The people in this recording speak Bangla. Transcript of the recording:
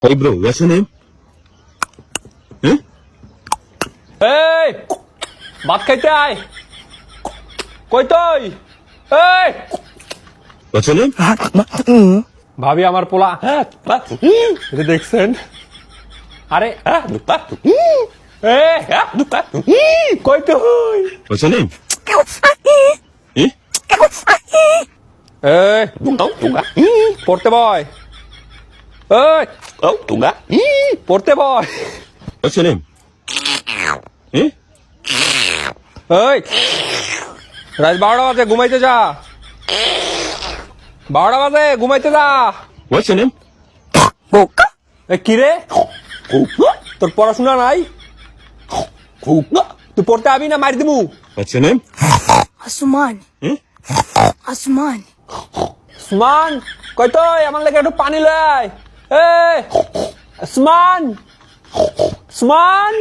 Hey bro, what's your name? Huh? এই ভাত খাইতে আয় কই তুই এই What's your name? ভাবি আমার পোলা এটা দেখছেন আরে কই তুই What's your name? Eh? এই পড়তে বয় এই পড়তে বয় What's your name? Eh? এই রাত 12টা বাজে ঘুমাইতে যা 12টা বাজে ঘুমাইতে যা What's your name? এ কি রে তোর পড়াশোনা নাই তুই পড়তে আবি না মারি দিমু What's your name? আসমান Eh? আসমান সুমান কই তুই আমার লাগে একটু পানি লয় এই সুমান সুমান